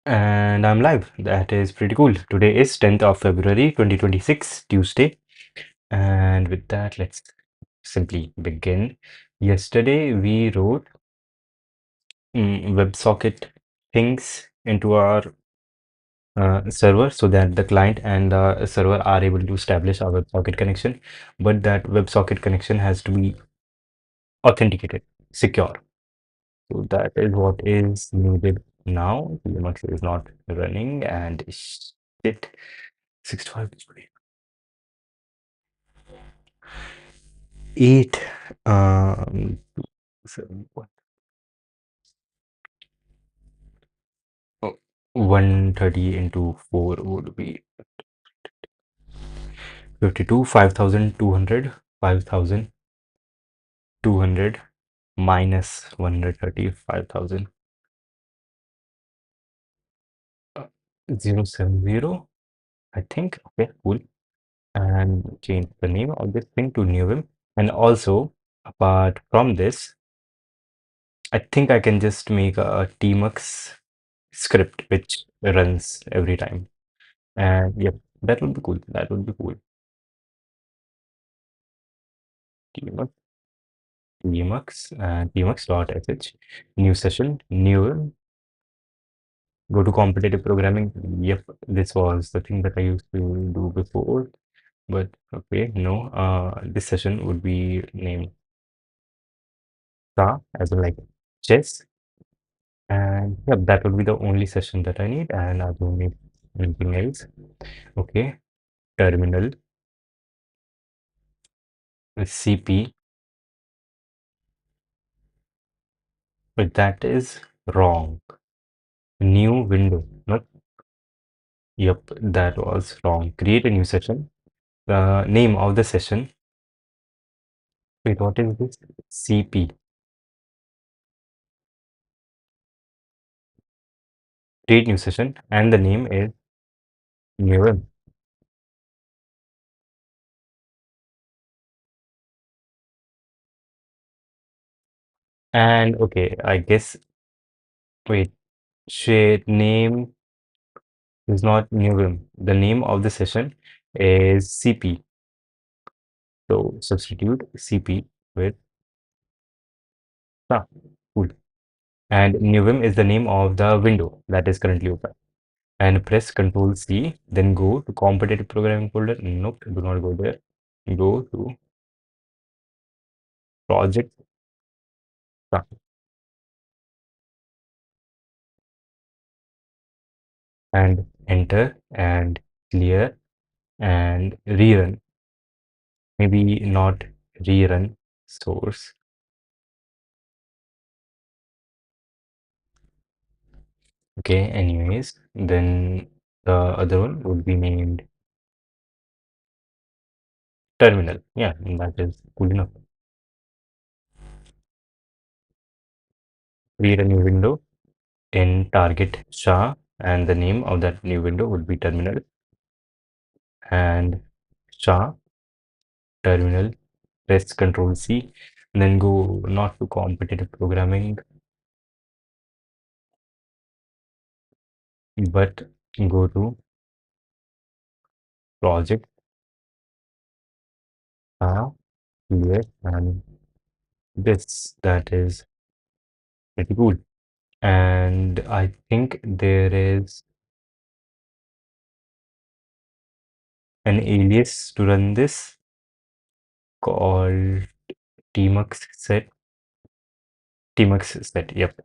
And I'm live. That is pretty cool. Today is 10th of February 2026, Tuesday. And with that, let's simply begin. Yesterday, we wrote WebSocket things into our server so that the client and the server are able to establish our WebSocket connection. But that WebSocket connection has to be authenticated, secure. So that is what is needed now. Linux is not running and shit. 65. 8 seven, what? Oh, 130 into 4 would be 52, 5,200, 5,200 minus 130, 5,000, 070, I think. Okay, cool. And change the name of this thing to new. And also, apart from this, I think I can just make a tmux script which runs every time. And yep, that would be cool. That would be cool. Tmux, tmux, and tmux.sh, new session, new, go to competitive programming. Yep, this was the thing that I used to do before, but okay, no. This session would be named as in like chess. And yep, that would be the only session that I need, and I don't need anything else. Okay, terminal with CP, but that is wrong. New window. Nope. Yep, that was wrong. Create a new session. The name of the session. Wait, what is this? CP. Create new session, and the name is new. And okay, I guess, wait, shade name is not new. The name of the session is CP. So substitute CP with ah, cool. And new is the name of the window that is currently open. And press Control C, then go to competitive programming folder. Nope, do not go there. Go to project and enter and clear and rerun. Maybe not rerun source. Okay, anyways, then the other one would be named terminal. Yeah, that is cool enough. Create a new window in target SHA, and the name of that new window would be terminal, and SHA terminal. Press Control C, and then go not to competitive programming, but go to project here, and this that is pretty cool. And I think there is an alias to run this called tmux set. Tmux set, yep,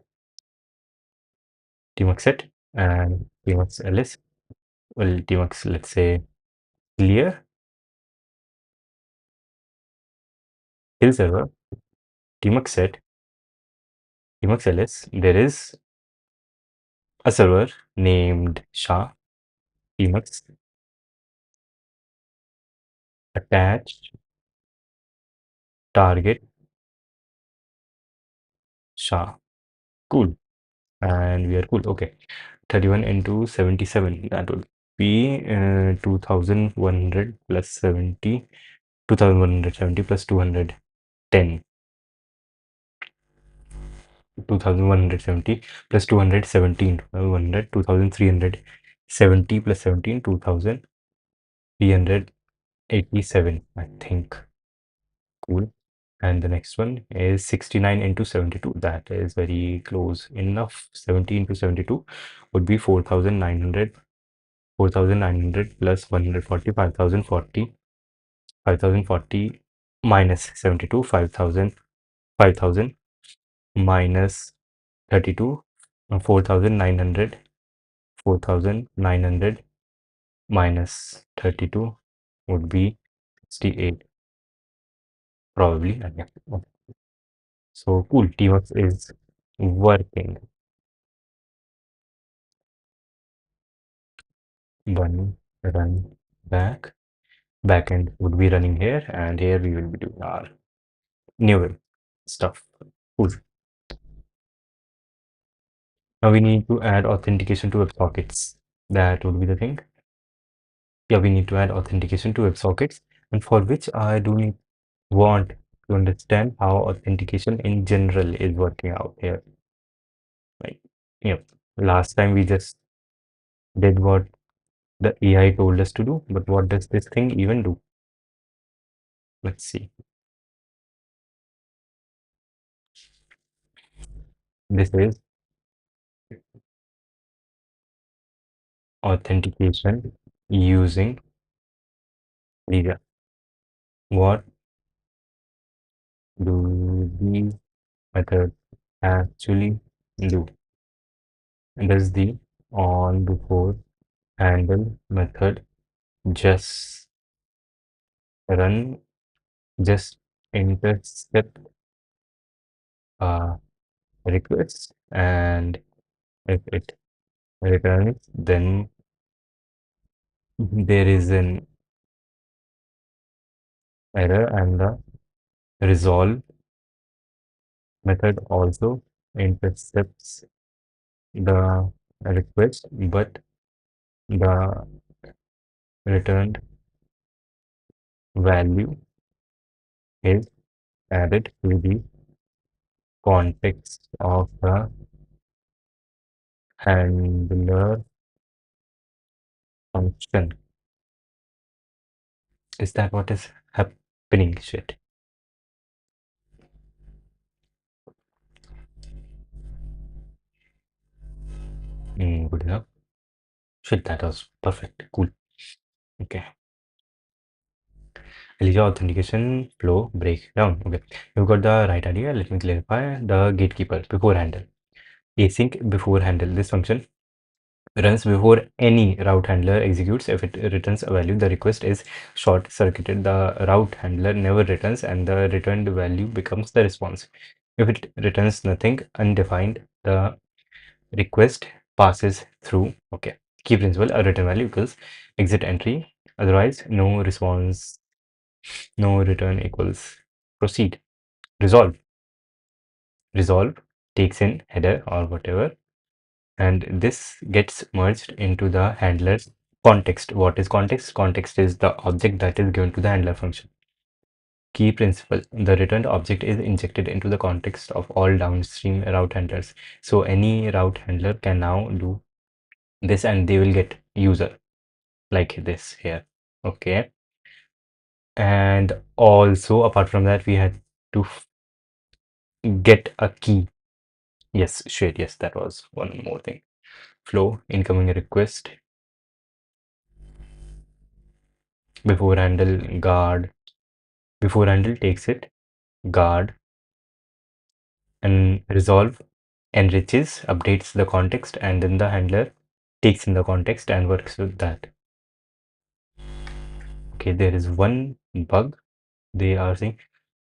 tmux set and tmux ls. Well, tmux, let's say clear kill server, tmux set, tmux ls. There is a server named SHA, tmux attached target SHA. Cool. And we are cool. Okay. 31 into 77. That would be 2100 plus 70. 2170 plus 210. 2170 plus 217, 100, 2370 plus 17, 2387, I think. Cool. And the next one is 69 into 72. That is very close enough. 70 into 72 would be 4,900. 4,900 plus 140, 5,040. 5,040 minus 72, 5,000. 5,000 minus 32, 4,900. 4,900 minus 32 would be 68, probably. Yeah. So cool, Teamwork is working. One run back. Backend would be running here, and here we will be doing our new stuff. Cool. Now we need to add authentication to WebSockets. That would be the thing. Yeah, we need to add authentication to WebSockets, and for which I do need want to understand how authentication in general is working out here. Like, last time we just did what the AI told us to do, but what does this thing even do? Let's see. This is authentication using media. What do these methods actually do? Does the on before handle method just run, just intercept a request, and if it returns, then there is an error, and the resolve method also intercepts the request, but the returned value is added to the context of the handler function. Is that what is happening? Shit. Good enough. Shit, that was perfect. Cool. Okay. Elijah authentication flow breakdown. Okay. You've got the right idea. Let me clarify the gatekeeper before handle. Async before handle. This function runs before any route handler executes. If it returns a value, the request is short circuited. The route handler never returns, and the returned value becomes the response. If it returns nothing undefined, the request passes through. Okay. Key principle: a return value equals exit entry. Otherwise, no response, no return equals proceed. Resolve. Resolve takes in header or whatever, and this gets merged into the handler's context. What is context? Context is the object that is given to the handler function. Key principle: the returned object is injected into the context of all downstream route handlers. So any route handler can now do this, and they will get user like this here. Okay. And also, apart from that, we had to get a key. Yes, shit, yes, that was one more thing. Flow incoming request before handle guard. Before handle takes it, guard, and resolve enriches, updates the context, and then the handler takes in the context and works with that. Okay, there is one bug. They are saying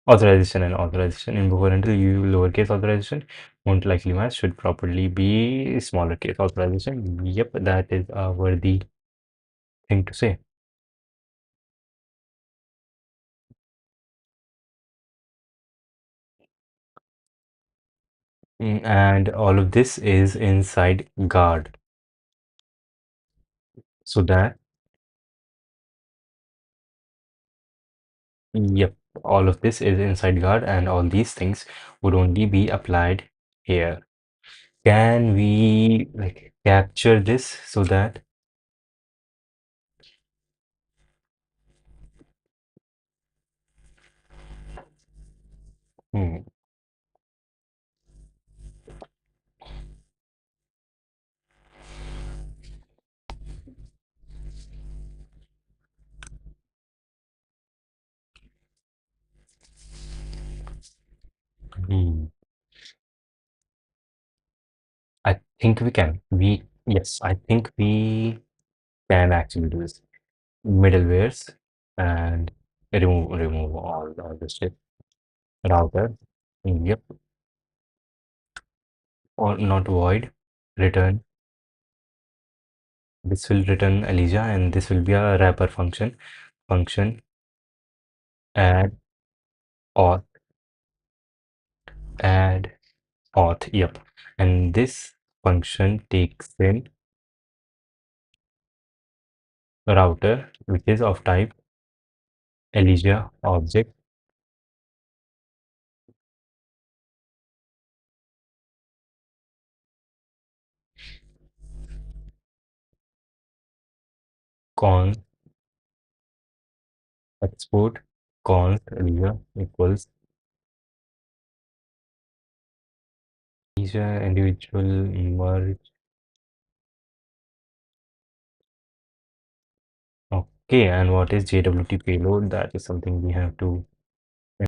authorization and authorization in before handle you lowercase authorization won't likely match, should properly be smaller case authorization. Yep, that is a worthy thing to say. And all of this is inside guard, so that, yep, all of this is inside guard, and all these things would only be applied here. Can we like capture this so that hmm, hmm, I think we can. Yes, I think we can actually do this. Middlewares and remove all the shit. Router. Yep. Or not void. Return. This will return Elijah and this will be a wrapper function. Function add auth add auth. Yep. And this function takes in router, which is of type Elijah object const export const Elijah equals Elijah individual merge. Okay, and what is JWT payload? That is something we have to